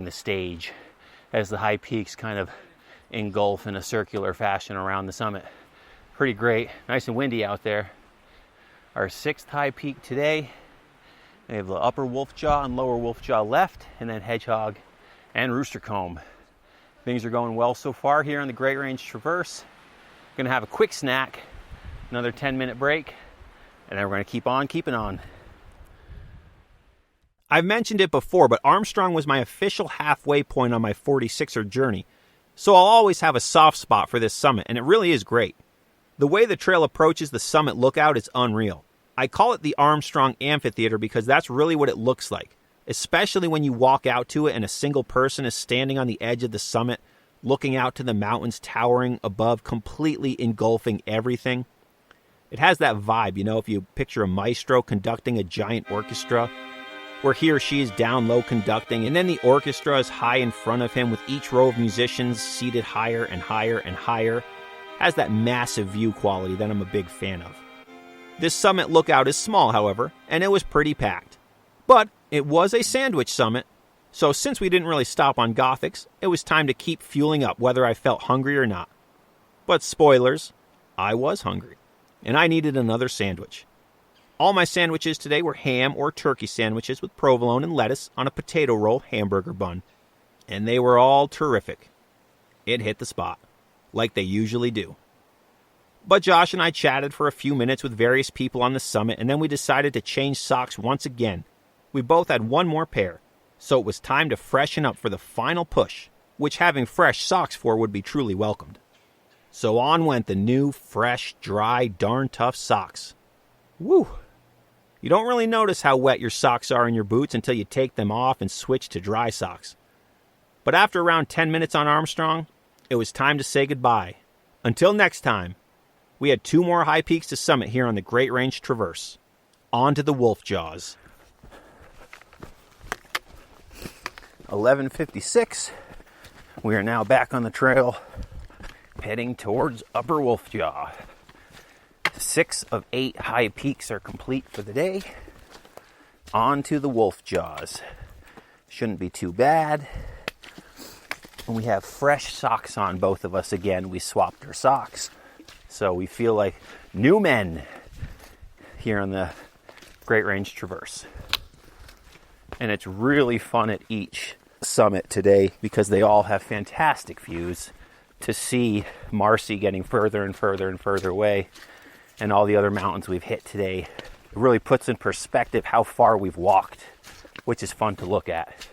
the stage as the high peaks kind of engulf in a circular fashion around the summit. Pretty great. Nice and windy out there. Our 6th high peak today. We have the upper wolf jaw and lower wolf jaw left, and then hedgehog and rooster comb. Things are going well so far here on the Great Range Traverse. We're gonna have a quick snack, another 10-minute break, and then we're gonna keep on keeping on. I've mentioned it before, but Armstrong was my official halfway point on my 46er journey, so I'll always have a soft spot for this summit, and it really is great. The way the trail approaches the summit lookout is unreal. I call it the Armstrong Amphitheater because that's really what it looks like, especially when you walk out to it and a single person is standing on the edge of the summit, looking out to the mountains towering above, completely engulfing everything. It has that vibe, you know, if you picture a maestro conducting a giant orchestra, where he or she is down low conducting, and then the orchestra is high in front of him with each row of musicians seated higher and higher and higher. Has that massive view quality that I'm a big fan of. This summit lookout is small, however, and it was pretty packed. But it was a sandwich summit, so since we didn't really stop on Gothics, it was time to keep fueling up whether I felt hungry or not. But spoilers, I was hungry, and I needed another sandwich. All my sandwiches today were ham or turkey sandwiches with provolone and lettuce on a potato roll hamburger bun, and they were all terrific. It hit the spot, like they usually do. But Josh and I chatted for a few minutes with various people on the summit, and then we decided to change socks once again. We both had one more pair, so it was time to freshen up for the final push, which having fresh socks for would be truly welcomed. So on went the new, fresh, dry, darn tough socks. Woo! You don't really notice how wet your socks are in your boots until you take them off and switch to dry socks. But after around 10 minutes on Armstrong, it was time to say goodbye. Until next time, we had 2 more high peaks to summit here on the Great Range Traverse. On to the Wolf Jaws. 11:56. We are now back on the trail, heading towards Upper Wolf Jaw. 6 of 8 high peaks are complete for the day. On to the Wolf Jaws. Shouldn't be too bad. And we have fresh socks on, both of us again. We swapped our socks. So we feel like new men here on the Great Range Traverse. And it's really fun at each summit today because they all have fantastic views. To see Marcy getting further and further and further away, and all the other mountains we've hit today, it really puts in perspective how far we've walked, which is fun to look at.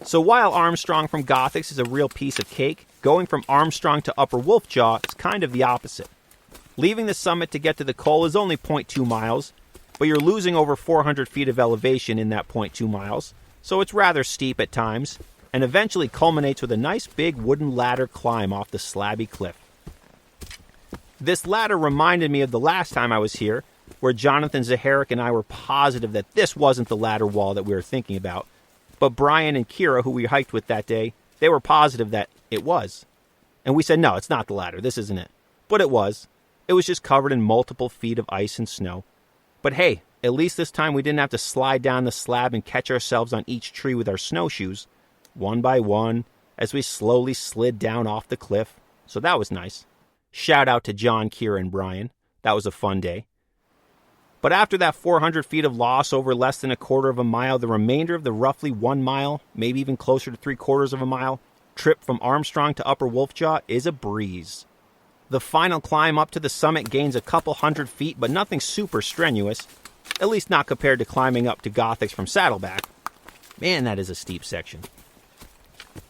So while Armstrong from Gothics is a real piece of cake, going from Armstrong to Upper Wolf Jaw is kind of the opposite. Leaving the summit to get to the col is only 0.2 miles, but you're losing over 400 feet of elevation in that 0.2 miles, so it's rather steep at times, and eventually culminates with a nice big wooden ladder climb off the slabby cliff. This ladder reminded me of the last time I was here, where Jonathan Zaharik and I were positive that this wasn't the ladder wall that we were thinking about, but Brian and Kira, who we hiked with that day, they were positive that it was. And we said, no, it's not the ladder, this isn't it. But it was. It was just covered in multiple feet of ice and snow. But hey, at least this time we didn't have to slide down the slab and catch ourselves on each tree with our snowshoes, one by one, as we slowly slid down off the cliff. So that was nice. Shout out to John, Kira, and Brian. That was a fun day. But after that 400 feet of loss over less than a quarter of a mile, the remainder of the roughly 1 mile, maybe even closer to 3/4 of a mile, trip from Armstrong to Upper Wolf Jaw is a breeze. The final climb up to the summit gains a couple hundred feet, but nothing super strenuous, at least not compared to climbing up to Gothics from Saddleback. Man, that is a steep section.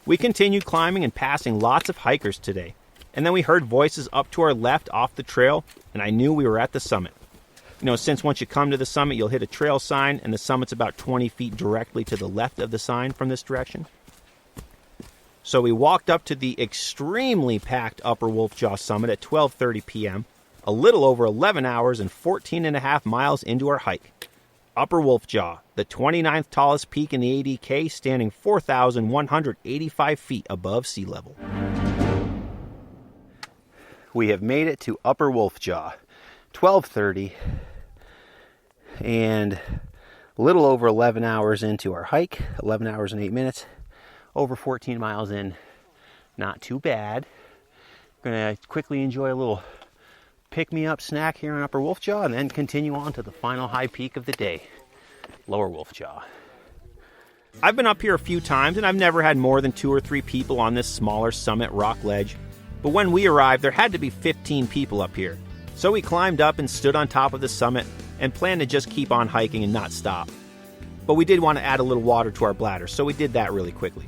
We continued climbing and passing lots of hikers today, and then we heard voices up to our left off the trail, and I knew we were at the summit. You know, since once you come to the summit, you'll hit a trail sign, and the summit's about 20 feet directly to the left of the sign from this direction. So we walked up to the extremely packed Upper Wolf Jaw summit at 12:30 p.m., a little over 11 hours and 14 and a half miles into our hike. Upper Wolf Jaw, the 29th tallest peak in the ADK, standing 4,185 feet above sea level. We have made it to Upper Wolf Jaw, 12:30, and A little over 11 hours into our hike, 11 hours and 8 minutes, over 14 miles in. Not too bad. Gonna quickly enjoy a little pick-me-up snack here in Upper Wolf Jaw and then continue on to the final high peak of the day, Lower Wolf Jaw. I've been up here a few times and I've never had more than 2 or 3 people on this smaller summit rock ledge. But when we arrived, there had to be 15 people up here. So we climbed up and stood on top of the summit and planned to just keep on hiking and not stop. But we did want to add a little water to our bladder, so we did that really quickly.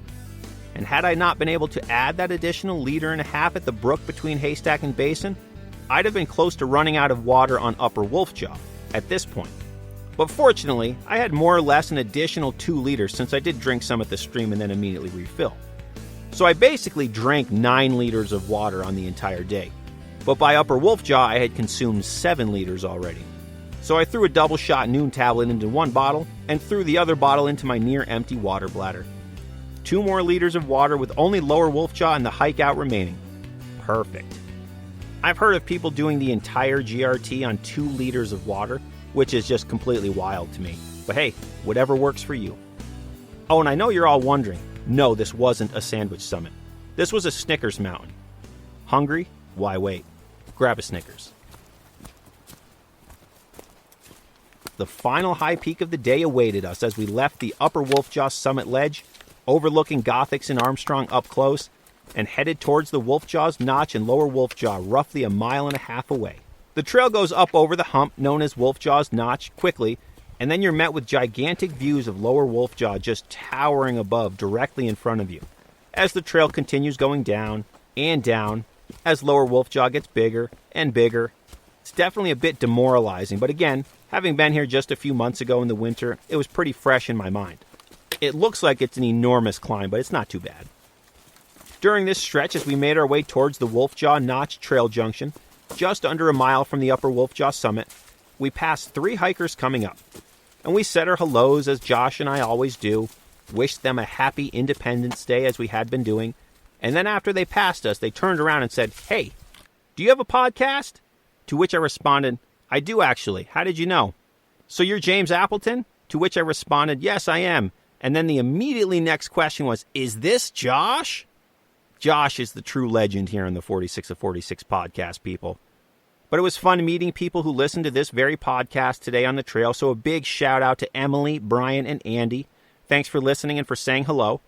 And had I not been able to add that additional 1.5 liters at the brook between Haystack and Basin, I'd have been close to running out of water on Upper Wolf Jaw at this point. But fortunately, I had more or less an additional 2 liters since I did drink some at the stream and then immediately refill. So I basically drank 9 liters of water on the entire day. But by Upper Wolf Jaw, I had consumed 7 liters already. So I threw a double shot Noon tablet into one bottle and threw the other bottle into my near empty water bladder. 2 more liters of water with only Lower Wolf Jaw and the hike out remaining. Perfect. I've heard of people doing the entire GRT on 2 liters of water, which is just completely wild to me. But hey, whatever works for you. Oh, and I know you're all wondering, no, this wasn't a sandwich summit. This was a Snickers mountain. Hungry? Why wait? Grab a Snickers. The final high peak of the day awaited us as we left the Upper Wolf Jaw summit ledge, overlooking Gothics and Armstrong up close, and headed towards the Wolf Jaw's Notch and Lower Wolf Jaw roughly 1.5 miles away. The trail goes up over the hump known as Wolf Jaw's Notch quickly, and then you're met with gigantic views of Lower Wolf Jaw just towering above directly in front of you. As the trail continues going down and down, as Lower Wolf Jaw gets bigger and bigger, it's definitely a bit demoralizing, but again, having been here just a few months ago in the winter, it was pretty fresh in my mind. It looks like it's an enormous climb, but it's not too bad. During this stretch, as we made our way towards the Wolf Jaw Notch Trail Junction, just under 1 mile from the Upper Wolf Jaw summit, we passed 3 hikers coming up. And we said our hellos as Josh and I always do, wished them a happy Independence Day as we had been doing, and then after they passed us, they turned around and said, "Hey, do you have a podcast?" To which I responded, "I do actually. How did you know?" "So you're James Appleton?" To which I responded, "Yes, I am." And then the immediately next question was, "Is this Josh?" Josh is the true legend here on the 46 of 46 podcast, people. But it was fun meeting people who listened to this very podcast today on the trail, so a big shout out to Emily, Brian, and Andy. Thanks for listening and for saying hello.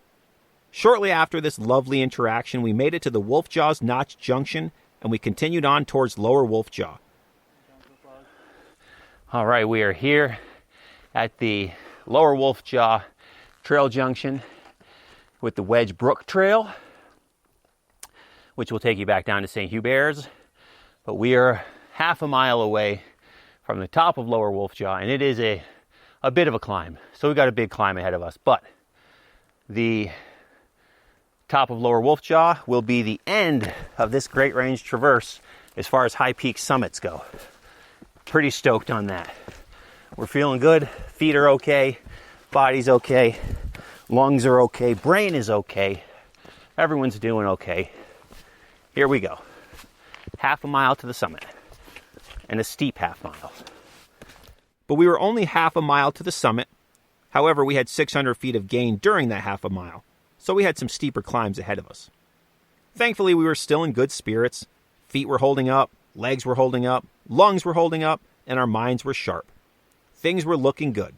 Shortly after this lovely interaction, we made it to the Wolf Jaw's Notch Junction, and we continued on towards Lower Wolf Jaw. All right, we are here at the Lower Wolf Jaw Trail Junction with the Wedge Brook Trail, which will take you back down to St. Hubert's. But we are 1/2 mile away from the top of Lower Wolf Jaw, and it is a bit of a climb. So we've got a big climb ahead of us. But the top of Lower Wolf Jaw will be the end of this Great Range traverse as far as high peak summits go. Pretty stoked on that. We're feeling good. Feet are okay. Body's okay. Lungs are okay. Brain is okay. Everyone's doing okay. Here we go. 1/2 mile to the summit. And a steep 1/2 mile. But we were only 1/2 mile to the summit. However, we had 600 feet of gain during that 1/2 mile, so we had some steeper climbs ahead of us. Thankfully, we were still in good spirits. Feet were holding up, legs were holding up, lungs were holding up, and our minds were sharp. Things were looking good.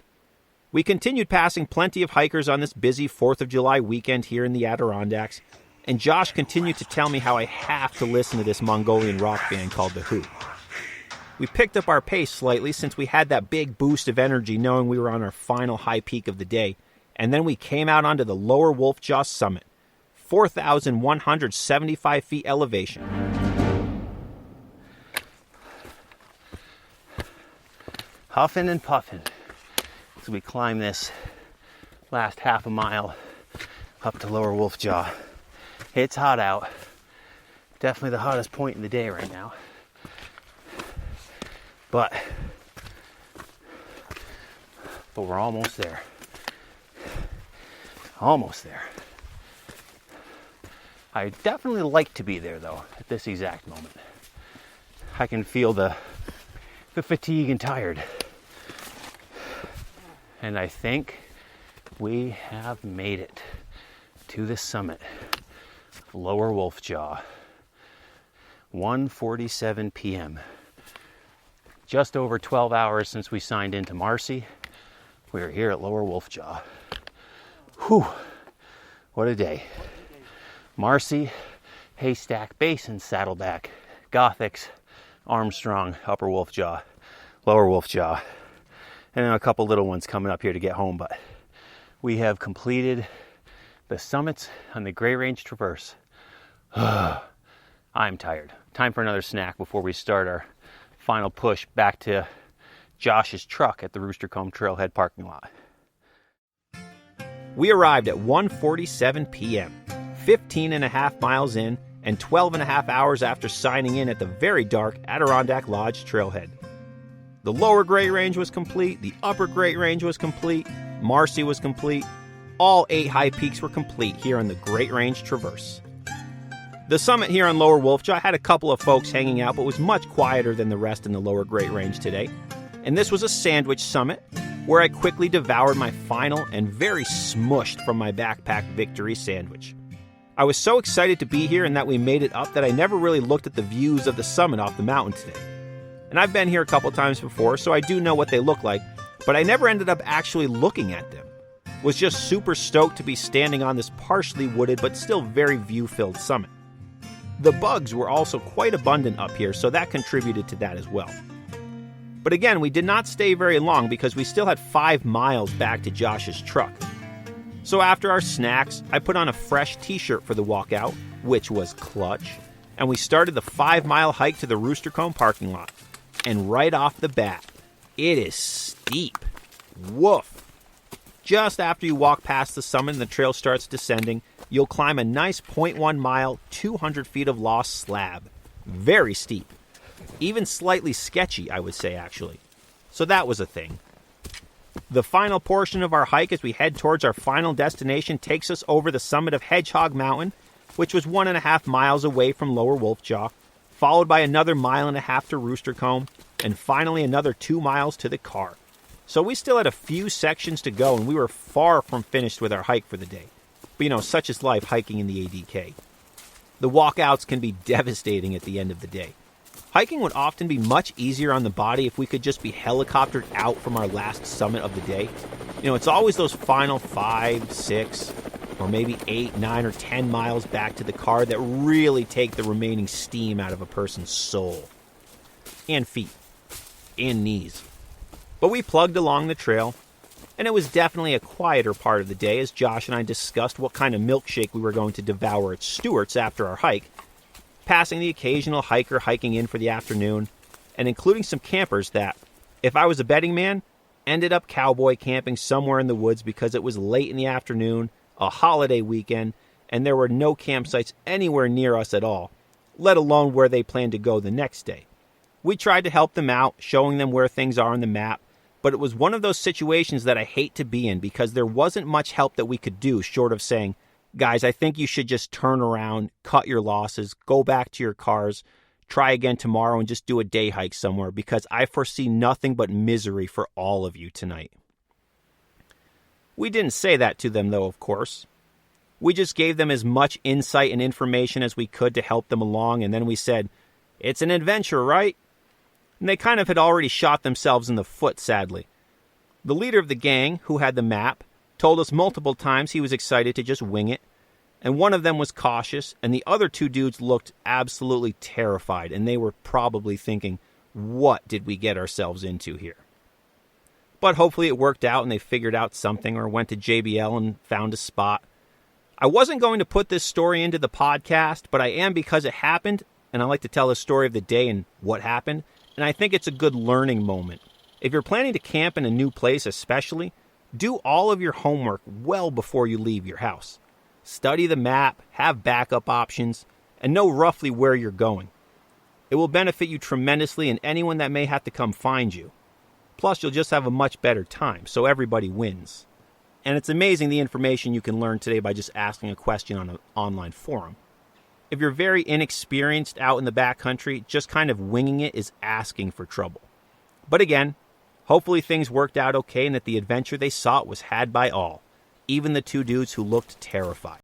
We continued passing plenty of hikers on this busy 4th of July weekend here in the Adirondacks, and Josh continued to tell me how I have to listen to this Mongolian rock band called The Who. We picked up our pace slightly since we had that big boost of energy knowing we were on our final high peak of the day, and then we came out onto the Lower Wolf Jaw summit, 4,175 feet elevation. Huffing and puffing as we climb this last 1/2 mile up to Lower Wolf Jaw. It's hot out. Definitely the hottest point in the day right now. But we're almost there. Almost there. I definitely like to be there though at this exact moment. I can feel the fatigue and tired. And I think we have made it to the summit of Lower Wolf Jaw. 1:47 p.m. Just over 12 hours since we signed into Marcy. We're here at Lower Wolf Jaw. Whew, what a day. Marcy, Haystack Basin, Saddleback, Gothics, Armstrong, Upper Wolf Jaw, Lower Wolf Jaw, and then a couple little ones coming up here to get home. But we have completed the summits on the Great Range Traverse. I'm tired. Time for another snack before we start our final push back to Josh's truck at the Rooster Comb Trailhead parking lot. We arrived at 1:47 p.m., 15 and a half miles in, and 12 and a half hours after signing in at the very dark Adirondack Lodge trailhead. The lower Great Range was complete, the upper Great Range was complete, Marcy was complete. All 8 high peaks were complete here on the Great Range Traverse. The summit here on Lower Wolf Jaw had a couple of folks hanging out, but was much quieter than the rest in the lower Great Range today. And this was a sandwich summit, where I quickly devoured my final and very smushed from my backpack victory sandwich. I was so excited to be here and that we made it up that I never really looked at the views of the summit off the mountain today. And I've been here a couple times before, so I do know what they look like, but I never ended up actually looking at them. Was just super stoked to be standing on this partially wooded but still very view-filled summit. The bugs were also quite abundant up here, so that contributed to that as well. But again, we did not stay very long because we still had 5 miles back to Josh's truck. So after our snacks, I put on a fresh t-shirt for the walkout, which was clutch, and we started the 5-mile hike to the Rooster Comb parking lot. And right off the bat, it is steep. Woof! Just after you walk past the summit and the trail starts descending, you'll climb a nice 0.1 mile, 200 feet of lost slab. Very steep. Even slightly sketchy, I would say, actually. So that was a thing. The final portion of our hike as we head towards our final destination takes us over the summit of Hedgehog Mountain, which was 1.5 miles away from Lower Wolf Jaw, followed by another 1.5 miles to Rooster Comb, and finally another 2 miles to the car. So we still had a few sections to go, and we were far from finished with our hike for the day. But such is life hiking in the ADK. The walkouts can be devastating at the end of the day. Hiking would often be much easier on the body if we could just be helicoptered out from our last summit of the day. It's always those final 5, 6, or maybe 8, 9, or 10 miles back to the car that really take the remaining steam out of a person's soul. And feet. And knees. But we plugged along the trail, and it was definitely a quieter part of the day as Josh and I discussed what kind of milkshake we were going to devour at Stewart's after our hike, passing the occasional hiker hiking in for the afternoon, and including some campers that, if I was a betting man, ended up cowboy camping somewhere in the woods because it was late in the afternoon, a holiday weekend, and there were no campsites anywhere near us at all, let alone where they planned to go the next day. We tried to help them out, showing them where things are on the map, but it was one of those situations that I hate to be in because there wasn't much help that we could do short of saying, guys, I think you should just turn around, cut your losses, go back to your cars, try again tomorrow, and just do a day hike somewhere because I foresee nothing but misery for all of you tonight. We didn't say that to them, though, of course. We just gave them as much insight and information as we could to help them along, and then we said, it's an adventure, right? And they kind of had already shot themselves in the foot, sadly. The leader of the gang, who had the map, told us multiple times he was excited to just wing it, and one of them was cautious, and the other 2 dudes looked absolutely terrified, and they were probably thinking, what did we get ourselves into here? But hopefully it worked out and they figured out something or went to JBL and found a spot. I wasn't going to put this story into the podcast, but I am because it happened, and I like to tell the story of the day and what happened, and I think it's a good learning moment. If you're planning to camp in a new place especially, do all of your homework well before you leave your house. Study the map, have backup options, and know roughly where you're going. It will benefit you tremendously and anyone that may have to come find you. Plus, you'll just have a much better time, so everybody wins. And it's amazing the information you can learn today by just asking a question on an online forum. If you're very inexperienced out in the backcountry, just kind of winging it is asking for trouble. But again, Hopefully things worked out okay and that the adventure they sought was had by all, even the two dudes who looked terrified.